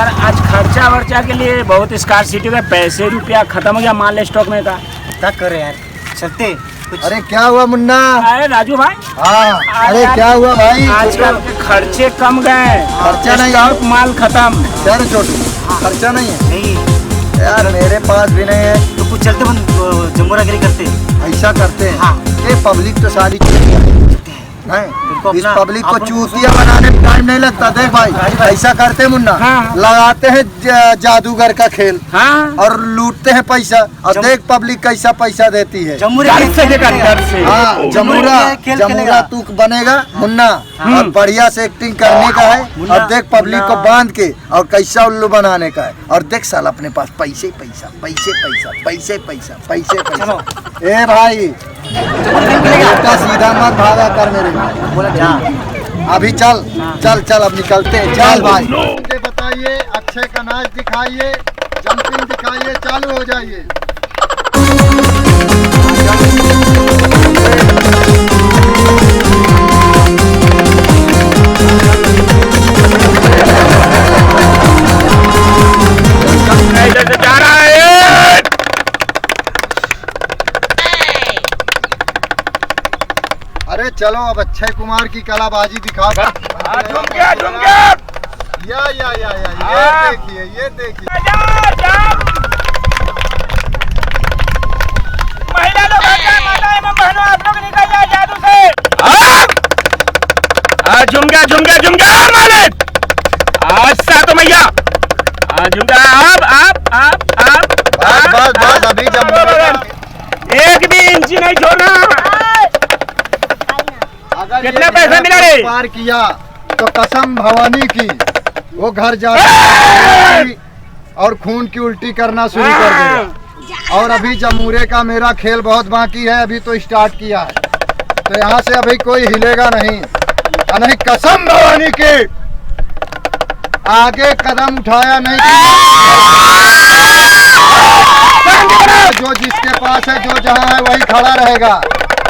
यार आज खर्चा वर्चा के लिए बहुत स्कार्सिटी का पैसे रुपया खत्म हो गया माल स्टॉक में का। क्या करे यार, चलते कुछ। अरे क्या हुआ मुन्ना? अरे राजू भाई, हाँ अरे क्या हुआ भाई? आजकल के खर्चे कम गए, खर्चा नहीं, स्टॉक माल खत्म। यार छोटू खर्चा नहीं है नहीं यार, मेरे पास भी नहीं है। तो कुछ चलते बन जमुरागिरी करते। ऐसा करते हैं हाँ। ये पब्लिक तो सारी चूतिया है। इस पब्लिक को चूतिया बनाने में टाइम नहीं लगता। देख भाई ऐसा करते मुन्ना, हाँ। लगाते हैं जादूगर का खेल हाँ और लूटते हैं पैसा, और देख पब्लिक कैसा पैसा देती है। डर से लेकर डर से। हाँ जमुरा तू बनेगा मुन्ना, और बढ़िया से एक्टिंग करने का है, और देख पब्लिक को बांध के और कैसा उल्लू बनाने का है। और देख साल अपने पास पैसे पैसा पैसे पैसा पैसे पैसा पैसे पैसा। ए भाई बेटा सीधा मत भागा कर मेरे, बोला जा। अभी चल चल चल अब निकलते हैं। चल भाई मुझे बताइए, अक्षय का नाच दिखाइए, जंपिंग दिखाइए, चालू हो जाइए। जा रहा है। अरे चलो अब अक्षय कुमार की कलाबाजी दिखा। झूम गया। ये देखिए महिला लोग माता एवं बहनों, आप लोग निकल जाए जादू से। झुम गया मालिक। आज सातो मैया झुम गया। आप बस अभी एक भी इंच नहीं छोड़ना। कितना पैसा मिला रे? पार किया तो कसम भवानी की वो घर जाकर और खून की उल्टी करना शुरू कर देगा। और अभी जमूरे का मेरा खेल बहुत बाकी है, अभी तो स्टार्ट किया है, तो यहाँ से अभी कोई हिलेगा नहीं। नहीं कसम भवानी की, आगे कदम उठाया नहीं। जो जिसके पास है, जो जहाँ है वही खड़ा रहेगा,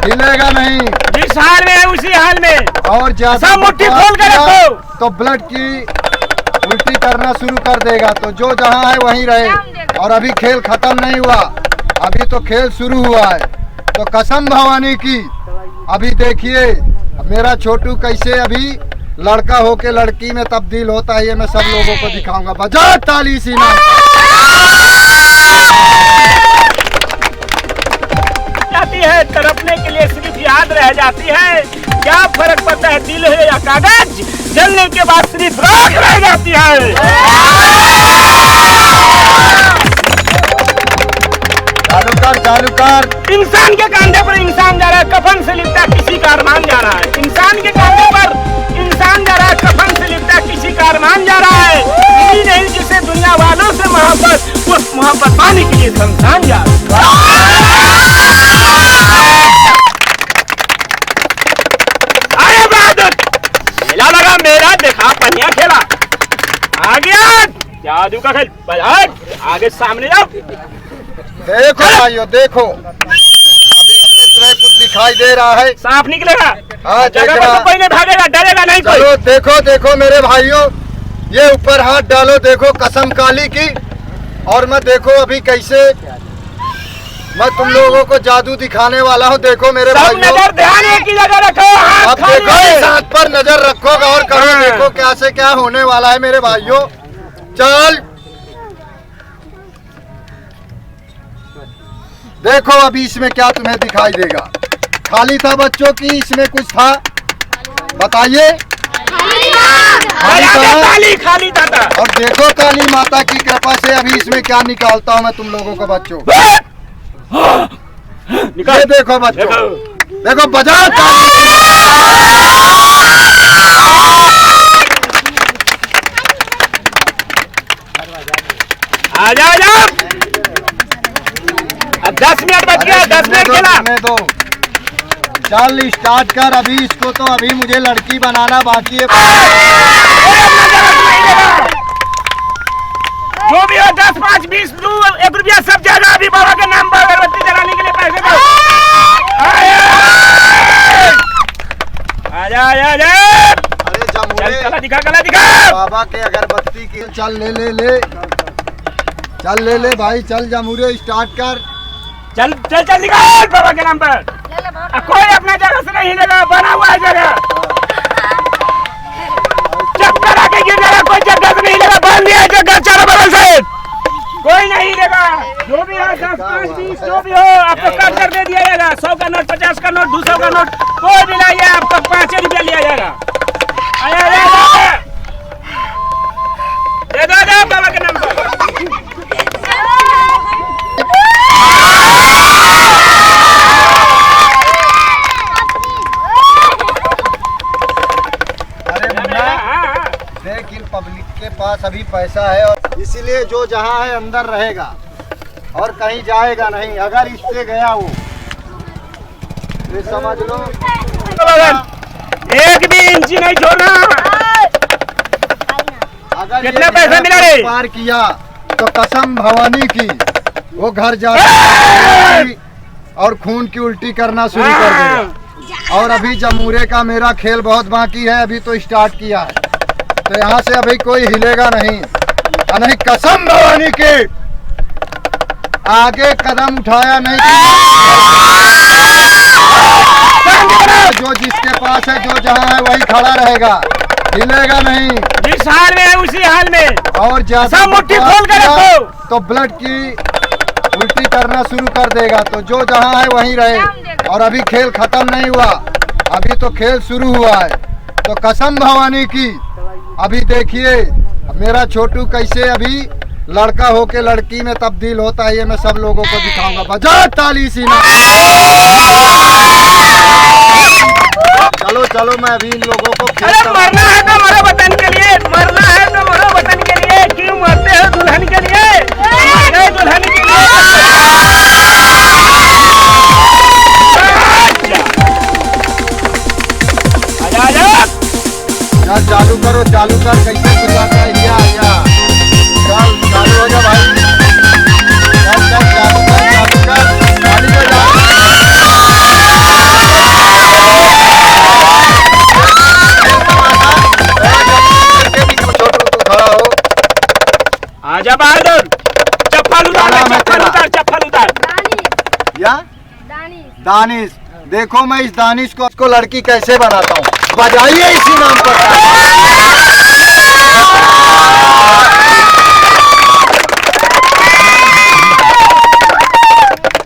हिलेगा नहीं। जिस हाल में है उसी हाल में। और ज्यादा मुट्ठी खोल कर रखो तो ब्लड की उल्टी करना शुरू कर देगा। तो जो जहाँ है वहीं रहे। और अभी खेल खत्म नहीं हुआ, अभी तो खेल शुरू हुआ है। तो कसम भवानी की, अभी देखिए मेरा छोटू कैसे अभी लड़का होके लड़की में तब्दील होता है, ये मैं सब लोगों को दिखाऊंगा। बजा ताली सीना। जाती है तड़पने के लिए सिर्फ याद रह जाती है। क्या फर्क पड़ता है दिल है या कागज, जलने के बाद सिर्फ राख रह जाती है। चालू कर। इंसान के कांधे पर इंसान जा रहा है, कफन से लिपटा किसी का अरमान जा रहा है। इंसान के कांधे पर इंसान जा रहा है, कफन से लिपटा किसी का अरमान जा रहा है। मिली नहीं जिसे दुनिया वालों से मोहब्बत, उस मोहब्बत पाने के लिए शमशान जा रहा है। मेला लगा मेरा, देखा पनिया खेला। आ गया जादू का खेल, आगे सामने जाओ। देखो भाइयों देखो, अभी इसमें तुम्हें कुछ दिखाई दे रहा है? सांप निकलेगा। हाँ जगह पर तो कोई नहीं भागेगा, डरेगा नहीं कोई। चलो देखो देखो मेरे भाइयों, ये ऊपर हाथ डालो, देखो कसम काली की। और मैं देखो अभी कैसे मैं तुम लोगों को जादू दिखाने वाला हूँ। देखो मेरे भाइयों, नजर ध्यान एक ही जगह रखो। अब देखो इस हाथ पर नजर रखो और करो, देखो कैसे क्या होने वाला है मेरे भाइयों। चल देखो अभी इसमें क्या तुम्हें दिखाई देगा। खाली था बच्चों की, इसमें कुछ था? बताइए। खाली था। और देखो काली माता की कृपा से अभी इसमें क्या निकालता हूँ मैं तुम लोगों को बच्चों। ये देखो बच्चों, देखो बजा आजा। अब 10 मिनट बच गया, 10 मिनट खेला। दो चल स्टार्ट कर अभी इसको। तो अभी मुझे लड़की बनाना बाकी है। जो भी हो 10, 5, 20, 1 रुपया सब जाएगा। अभी बाबा के नाम पर अगरबत्ती जलाने के लिए पैसे दो। आजा। अरे कला दिखा। बाबा के अगरबत्ती की चल ले भाई, चल जमूरे स्टार्ट कर। चल चल चल निकाल बाबा के नाम पर। कोई अपना जगह से नहीं हिलेगा, बना हुआ है जगह। चक्कर आके गिर जाएगा, कोई जगह से नहीं हिलेगा, बांध दिया है जगह चारों बगल से, कोई नहीं हिलेगा। जो भी हो 10, 5, 20 जो भी हो आपको काट कर दे दिया जाएगा। 100 का नोट, 50 का नोट, 200 का नोट, कोई भी नहीं है, आपको 5 रुपया लिया जाएगा। दे दो बाबा के नाम पर। देख इन पब्लिक के पास अभी पैसा है और इसीलिए जो जहाँ है अंदर रहेगा और कहीं जाएगा नहीं। अगर इससे गया वो ये समझ लो एक भी इंच नहीं छोड़ना। अगर कितना पैसा मिला रे? पार किया तो कसम भवानी की वो घर जा और खून की उल्टी करना शुरू कर देगा। और अभी जमूरे का मेरा खेल बहुत बाकी है, अभी तो स्टार्ट किया है, तो यहाँ से अभी कोई हिलेगा नहीं। नहीं कसम भवानी की आगे कदम उठाया नहीं। जो जिसके पास है, जो जहाँ है वही खड़ा रहेगा, हिलेगा नहीं। जिस हाल में है उसी हाल में। और ज्यादा मुट्ठी खोल कर रखो तो ब्लड की उल्टी करना शुरू कर देगा। तो जो जहाँ है वहीं रहे। और अभी खेल खत्म नहीं हुआ, अभी तो खेल शुरू हुआ है। तो कसम भवानी की अभी देखिए मेरा छोटू कैसे अभी लड़का होके लड़की में तब्दील होता है, ये मैं सब लोगों को दिखाऊंगा। बजा ताली सीना। चलो चलो मैं अभी इन लोगों को मरना है तो मरो वतन के लिए, मरना है तो मरो वतन के लिए। क्यों मरते हो दुल्हन के लिए? दुल्हन के लिए चालू करो, चालू कर। कैसे गुजराता है? चल चालू हो जा भाई। चल चल चालू कर, चालू कर, छोटू तू खड़ा हो। आजा बहादुर, चप्पल उतार, चप्पल उतार, चप्पल उतार। या दानिश, देखो मैं इस दानिश को लड़की कैसे बनाता हूँ। बजाइए इसी नाम पर।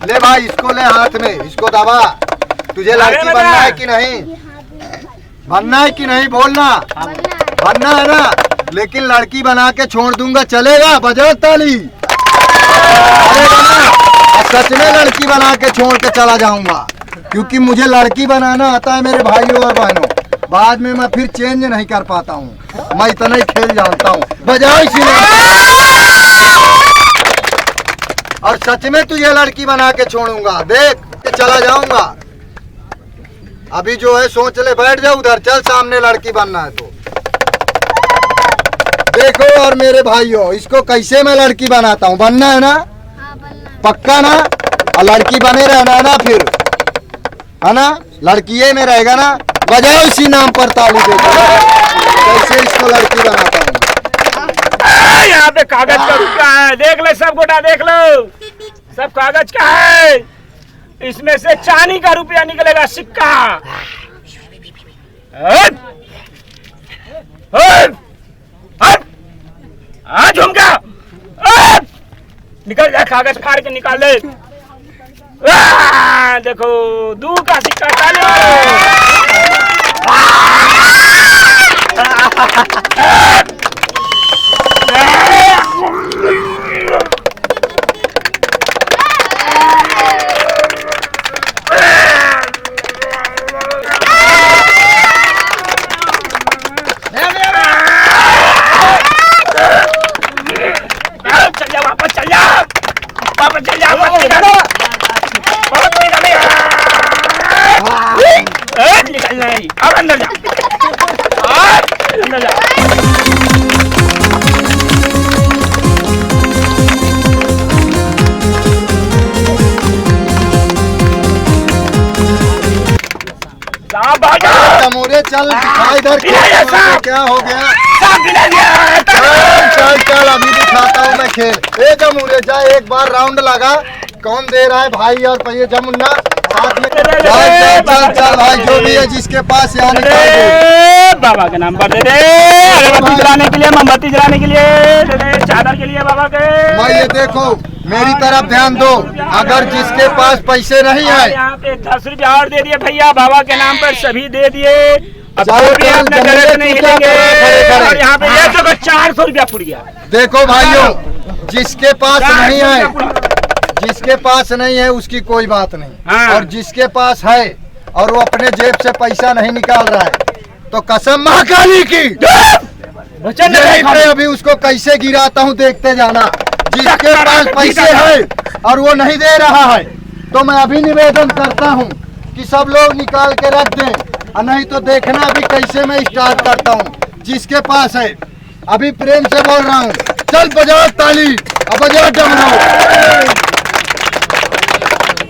ले भाई इसको ले हाथ में, इसको दबा। तुझे लड़की बनना है कि नहीं? बनना है कि नहीं बोलना? बनना है ना? लेकिन लड़की बना के छोड़ दूंगा, चलेगा? बजाओ ताली। चलेगा ना? और सच में लड़की बना के छोड़ के चला जाऊंगा, क्योंकि मुझे लड़की बनाना आता है मेरे भाइयों और बहनों। बाद में मैं फिर चेंज नहीं कर पाता हूँ, मैं इतना ही खेल जानता हूँ। बजाओ इसीलिए। और सच में तुझे लड़की बना के छोड़ूंगा, देख के चला जाऊंगा। अभी जो है सोच ले, बैठ जा उधर, चल सामने लड़की बनना है तो देखो। और मेरे भाइयों इसको कैसे मैं लड़की बनाता हूँ, बनना है ना? पक्का ना? और लड़की बने रहना ना फिर, है ना? लड़की में रहेगा ना? बजाओ इसी नाम पर ताली देखो कैसे इसको लड़की बनाता हूँ। यहाँ पे कागज का रुपया है, देख ले सब गोटा, देख लो सब कागज का है। इसमें से चांदी का रुपया निकलेगा, सिक्का। झुमका निकल जाए, कागज फाड़ के निकाल ले। देखो 2 का सिक्का चालू। चल जा वापस, चल जा वापस, चल जा वापस। निकलना है, अब अंदर जा, अंदर जा। जमूरे चल, इधर क्या हो गया? चल चल अभी दिखाता हूँ मैं खेल। ए जमुरे जा, एक बार राउंड लगा, कौन दे रहा है भाई और पहिए जमुना साथ में। चल चल चल चल भाई, जो भी है जिसके पास यहाँ निकाल दे। बाबा के नाम पर दे दे, अगरबत्ती जलाने के लिए, मोमबत्ती जलाने के लिए दे दे, चादर के लिए बाबा के। मैं ये देखो, मेरी तरफ ध्यान दो, अगर जिसके पास पैसे नहीं है, यहाँ पे 10 रुपया और दे दिए भैया बाबा के नाम पर, सभी दे दिए। अब चल, कोई भी चल, अपने जमुरे गले से नहीं तू क्या हिलेंगे। कर रहा है? खड़े, खड़े। और यहाँ पे ये देखो 400 रुपया फुट गया। देखो भाइयों, जिसके पास नहीं है, जिसके पास नहीं है उसकी कोई बात नहीं, हाँ। और जिसके पास है और वो अपने जेब से पैसा नहीं निकाल रहा है, तो कसम महाकाली की वचन यहीं पे अभी उसको कैसे गिराता हूँ देखते जाना। जिसके पास पैसे है और वो नहीं दे रहा है, तो मैं अभी निवेदन करता हूँ कि सब लोग निकाल के रख दें, और नहीं तो देखना अभी कैसे मैं स्टार्ट करता हूँ। जिसके पास है, अभी प्रेम से बोल रहा हूँ, चल बजाओ ताली, अब बजाओ डमरू।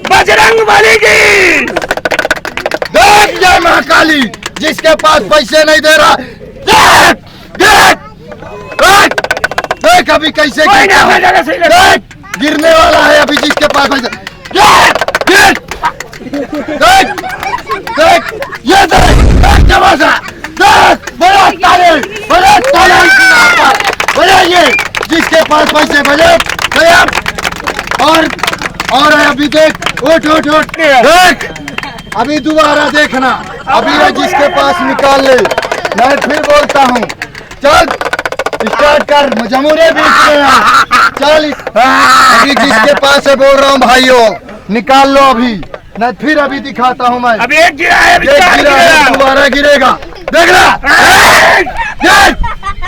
बजरंग बली की देख जय महाकाली, जिसके पास पैसे नहीं दे रहा, देख देख देख देख अभी कैसे कोई गिरता ना, है। जगह सही लगा। देख गिरने वाला है अभी जिसके पास पैसे। देख देख देख ये देख देख तमाशा, देख बड़ा ताली, बड़ा ताली बजाइए, जिसके पास पैसे बजे बजा। और है अभी देख, उठ उठ उठ देख, अभी दोबारा देखना, अभी है जिसके पास निकाल ले। मैं फिर बोलता हूँ, चल स्टार्ट कर, जमुरे बीच में आ। चल अभी जिसके पास है बोल रहा हूँ भाइयों, निकाल लो अभी, मैं फिर अभी दिखाता हूँ। मैं अभी एक गिरा है, अभी देख 4 गिरा है, गिरा। दोबारा गिरेगा, देख रहा देख,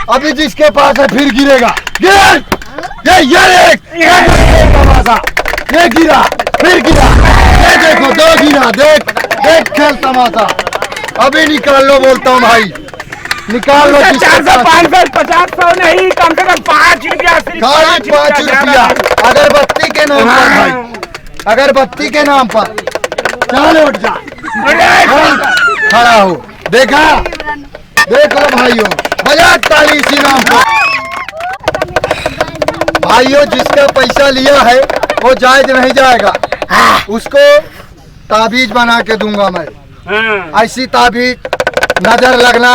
अभी जिसके पास है फिर गिरेगा, गिर ये तमाशा, ये गिरा फिर गिरा, ये देखो 2 गिरा, देख देख खेल तमाशा। अभी निकाल लो बोलता हूँ भाई, निकाल लो जिसके 400, पास। 500, 50, 100 नहीं, कम से कम 5 रुपया, सिर्फ खाली 5 रुपया अगरबत्ती के नाम पर भाई, अगरबत्ती के नाम पर। चल उठ जा, चल, खड़ा हो, देखा देख लो भाइयों, बजा ताली इसी नाम पर। भाइयों जिसका पैसा लिया है वो जायज नहीं जाएगा, उसको ताबीज बना के दूंगा मैं। हाँ। ऐसी ताबीज, नजर लगना,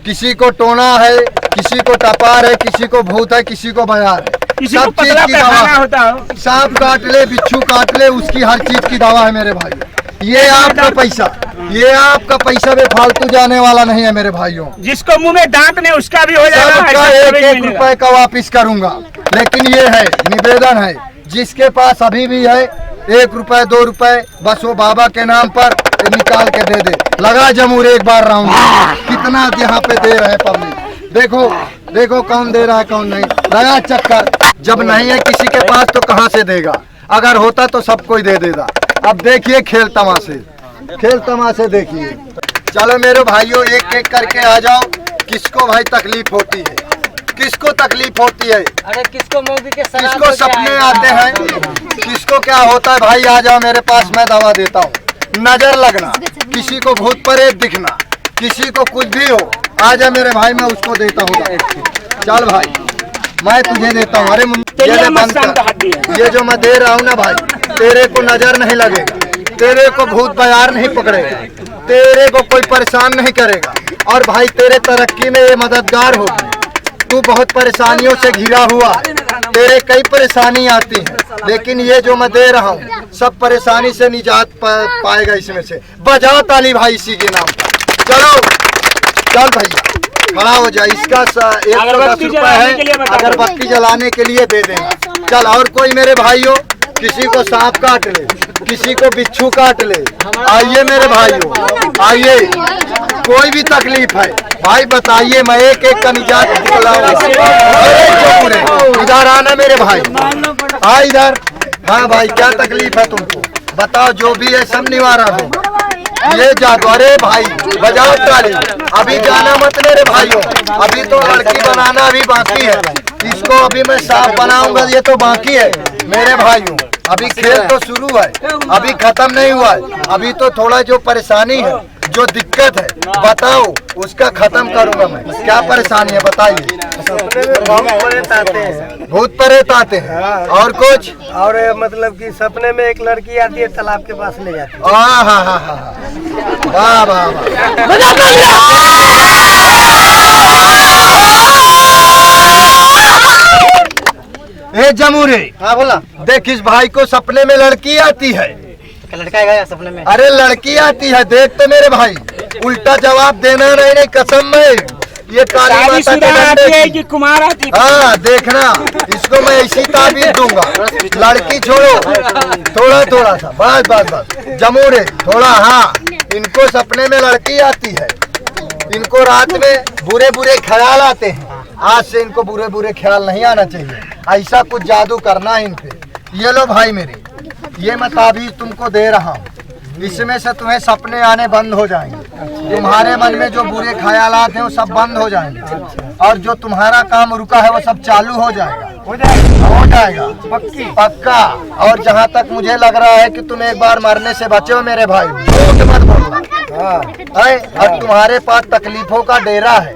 किसी को टोना है, किसी को टपार है, किसी को भूत है, किसी को बयार है, किसी को सब चीज पतला की पैखाना दवा। होता हो। सांप काट ले, बिच्छू काट ले, उसकी हर चीज की दवा है मेरे भाई। ये आपका पैसा, ये आपका पैसा बेफालतू जाने वाला नहीं है मेरे भाइयों। जिसको मुंह में दांत नहीं उसका भी हो जाएगा, सबका ऐसा एक कभी एक मिलेगा। रुपए का वापिस करूंगा, लेकिन ये है निवेदन है, जिसके पास अभी भी है 1 रुपए 2 रुपए, बस वो बाबा के नाम पर निकाल के दे दे। लगा जमूर एक बार राउंड, कितना यहाँ पे दे रहे पब्लिक, देखो देखो कौन दे रहा है कौन नहीं। लगा चक्कर, जब नहीं है किसी के पास तो कहाँ से देगा, अगर होता तो सब कोई दे देगा। अब देखिए खेल तमाशे, खेल तमाशे देखिए। चलो मेरे भाइयों एक एक करके आ जाओ, किसको भाई तकलीफ होती है, किसको तकलीफ होती है, अरे किसको मौगी के सलाह किसको सपने आते हैं, किसको क्या होता है, भाई आ जाओ मेरे पास, मैं दवा देता हूँ। नजर लगना, किसी को भूत प्रेत दिखना, किसी को कुछ भी हो, आ जा मेरे भाई, मैं उसको देता हूँ। चल भाई मैं तुझे देता हूँ। अरे ये ले बंद कर, ये जो मैं दे रहा हूँ ना भाई, तेरे को नजर नहीं लगेगा, तेरे को भूत बयार नहीं पकड़ेगा, तेरे को कोई परेशान नहीं करेगा, और भाई तेरे तरक्की में ये मददगार होगी। तू बहुत परेशानियों से घिरा हुआ, तेरे कई परेशानी आती हैं, लेकिन ये जो मैं दे रहा हूँ सब परेशानी से निजात पाएगा इसमें से। बजाओ ताली भाई इसी के नाम पर। चलो चल भैया खड़ा हो जाए, इसका 110 रुपए है, अगरबत्ती जलाने के लिए दे देना। चल और कोई मेरे भाइयों, किसी को सांप काट ले, किसी को बिच्छू काट ले, आइए मेरे भाइयों आइए, कोई भी तकलीफ है भाई बताइए, मैं एक एक का निजात दिलाऊंगा। इधर आना मेरे भाई, हाँ इधर, हाँ भाई क्या तकलीफ है तुमको बताओ, जो भी है सब निवारण हो। ये जादू, अरे भाई बजाओ ताली, अभी जाना मत मेरे भाइयों, अभी तो लड़की बनाना अभी बाकी है, इसको अभी मैं सांप बनाऊंगा, ये तो बाकी है मेरे भाइयों। अभी खेल तो शुरू है, अभी खत्म नहीं हुआ है, अभी तो थोड़ा जो परेशानी है जो दिक्कत है बताओ, उसका खत्म करूंगा मैं। क्या परेशानी है बताइए। भूत प्रेत आते हैं और कुछ? और मतलब कि सपने में एक लड़की आती है, तालाब के पास ले जाती है। हाँ हाँ हाँ हाँ, वाह वाह ए जमूरे, हाँ बोला। देख इस भाई को सपने में लड़की आती है। लड़का आएगा सपने में? अरे लड़की आती है, देख तो मेरे भाई, उल्टा जवाब देना नहीं कसम में। ये काली माता के डंडे की। कि कुमार आती है। हाँ देखना, इसको मैं ऐसी ताबीज दूंगा। लड़की छोड़ो, थोड़ा थोड़ा सा, बस बस बस जमूरे थोड़ा। हाँ, इनको सपने में लड़की आती है, इनको रात में बुरे बुरे ख्याल आते हैं। आज से इनको बुरे बुरे ख्याल नहीं आना चाहिए, ऐसा कुछ जादू करना है इन पे। ये लो भाई मेरे, ये मैं ताबीज तुमको दे रहा हूँ, इसमें से तुम्हें सपने आने बंद हो जाएंगे। तुम्हारे मन में जो बुरे ख्यालात हैं वो सब बंद हो जाएंगे, और जो तुम्हारा काम रुका है वो सब चालू हो जाएगा। हो जाएगा पक्का। और जहाँ तक मुझे लग रहा है कि तुम एक बार मरने से बचे हो मेरे भाई, झूठ मत बोलना। और तुम्हारे पास तकलीफों का डेरा है,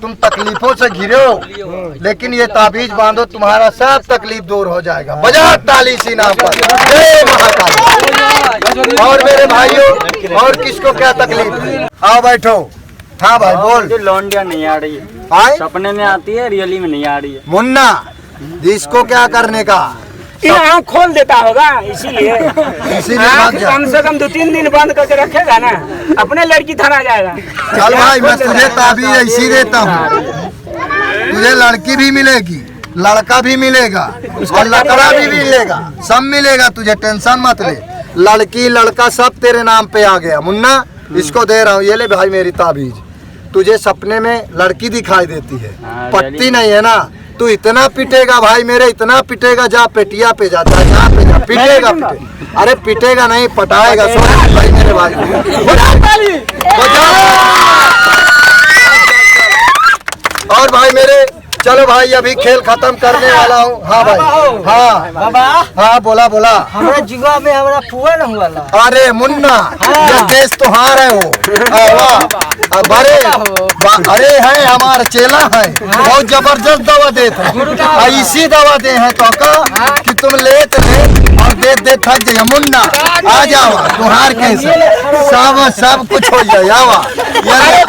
तुम तकलीफों से घिरे हो, लेकिन ये ताबीज बांधो, तुम्हारा सब तकलीफ दूर हो जाएगा। बजा ताली सी नाम पर, जय महाकाली। और मेरे भाइयों, और किसको क्या तकलीफ है? आओ बैठो। हाँ भाई बोल। लौंडिया नहीं आ रही है, भाई सपने में आती है, रियली में नहीं आ रही है। मुन्ना, इसको क्या करने का? ये आँख खोल देता होगा इसीलिए। आँख कम से कम 2-3 दिन बंद करके रखेगा ना, अपने लड़की थाना जाएगा। चल भाई, मैं तुझे ताबीज ऐसी देता हूँ, तुझे लड़की भी मिलेगी, लड़का भी मिलेगा, और लकड़ा भी मिलेगा, सब मिलेगा तुझे, टेंशन मत ले। लड़की लड़का सब तेरे नाम पे आ गया। मुन्ना, इसको दे रहा हूँ, ये ले भाई मेरी ताबीज। तुझे सपने में लड़की दिखाई देती है, पट्टी नहीं है ना, तू इतना पिटेगा भाई मेरे, इतना पिटेगा, जा पेटिया पे जा, जा पे जा, पिटेगा पिटेगा। अरे पिटेगा नहीं, पटाएगा। सो भाई मेरे भाई, और भाई मेरे, चलो भाई अभी खेल खत्म करने वाला हूँ। हाँ भाई, हाँ बाबा, हाँ बोला बोला। हमारे जुआ में हमारा फुआ न हुआ ला। अरे मुन्ना, ये देश तुहार है वो। अरे है हमारा चेला है, बहुत जबरदस्त दवा देते हैं, ऐसी दवा दे है तो कि तुम लेते और दे थक जाइए। मुन्ना आ जाओ, तुहार कैसे सब कुछ हो जाए। आवा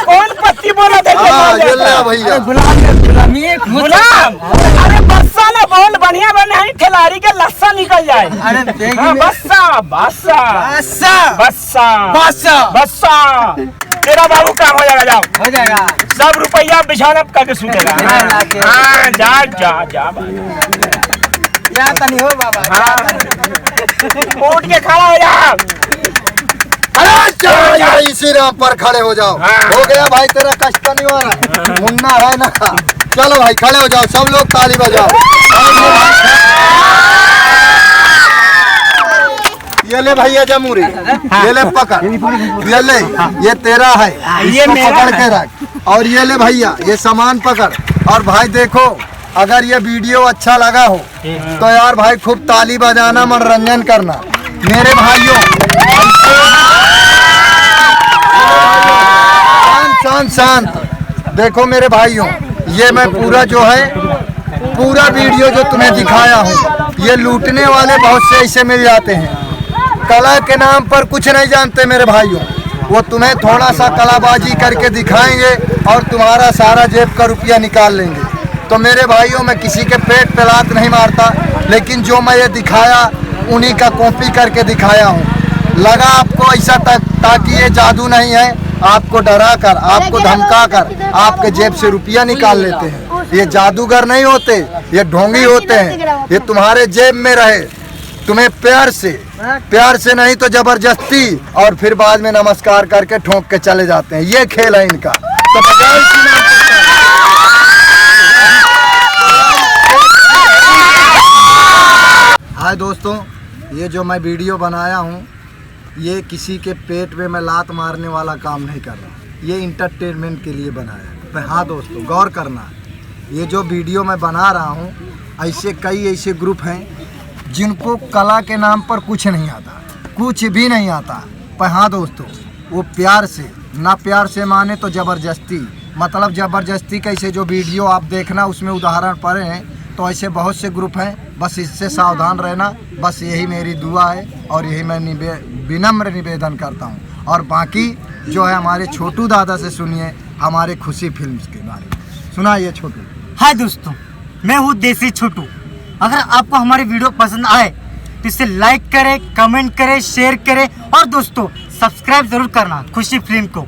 कौन पत्ती बोला था? भैया गुलाम, अरे बस्सा ना बोल, बढ़िया बने हैं, खिलाड़ी के लस्सा निकल जाए। हाँ, बस्सा बस्सा बस्सा बस्सा बस्सा बस्सा। तेरा बाबू काम हो जाएगा, जाओ हो जाएगा। सब रुपया बिछाना करके सूतेगा। हाँ जा जा जा क्या तनी हो बाबा? हाँ, उठ के खड़ा हो जा। अरे इसी राम पर खड़े हो जाओ। हो गया भाई, तेरा कष्ट नहीं हो रहा, मुन्ना है ना। चलो भाई खड़े हो जाओ, सब लोग ताली बजाओ। ये ले भैया जमूरी, ये ले पकड़, ये ले, ये तेरा है, ये इसको मेरा पकड़ के रख। और ये ले भैया, ये सामान पकड़। और भाई देखो, अगर ये वीडियो अच्छा लगा हो तो यार भाई खूब ताली बजाना, मनोरंजन करना मेरे भाइयों। शांत शांत। देखो मेरे भाइयों, ये मैं पूरा जो है, पूरा वीडियो जो तुम्हें दिखाया हूँ, ये लूटने वाले बहुत से ऐसे मिल जाते हैं, कला के नाम पर कुछ नहीं जानते मेरे भाइयों। वो तुम्हें थोड़ा सा कलाबाजी करके दिखाएंगे और तुम्हारा सारा जेब का रुपया निकाल लेंगे। तो मेरे भाइयों, मैं किसी के पेट पे लात नहीं मारता, लेकिन जो मैं ये दिखाया उन्हीं का कॉपी करके दिखाया हूँ। लगा आपको ऐसा ताकि ये जादू नहीं है, आपको डरा कर, आपको धमका कर आपके जेब से रुपया निकाल लेते हैं। ये जादूगर नहीं होते, ये ढोंगी होते हैं। ये तुम्हारे जेब में रहे, तुम्हें प्यार से नहीं तो जबरदस्ती, और फिर बाद में नमस्कार करके ठोक के चले जाते हैं। ये खेल है इनका। तो हाय दोस्तों, ये जो मैं वीडियो बनाया हूँ, ये किसी के पेट में मैं लात मारने वाला काम नहीं कर रहा, ये इंटरटेनमेंट के लिए बनाया है। हाँ दोस्तों, गौर करना, ये जो वीडियो मैं बना रहा हूँ, ऐसे कई ऐसे ग्रुप हैं जिनको कला के नाम पर कुछ नहीं आता, कुछ भी नहीं आता। पर हाँ दोस्तों, वो प्यार से, ना प्यार से माने तो ज़बरदस्ती, मतलब ज़बरदस्ती कैसे जो वीडियो आप देखना उसमें उदाहरण पड़े हैं, तो ऐसे बहुत से ग्रुप हैं। बस इससे सावधान रहना, बस यही मेरी दुआ है और यही मैं विनम्र निवेदन करता हूँ। और बाकी जो है हमारे छोटू दादा से सुनिए हमारे खुशी फिल्म्स के बारे में। सुनाइए छोटू। हाय दोस्तों, मैं हूँ देसी छोटू। अगर आपको हमारी वीडियो पसंद आए तो इसे लाइक करें, कमेंट करें, शेयर करें और दोस्तों सब्सक्राइब जरूर करना खुशी फिल्म को।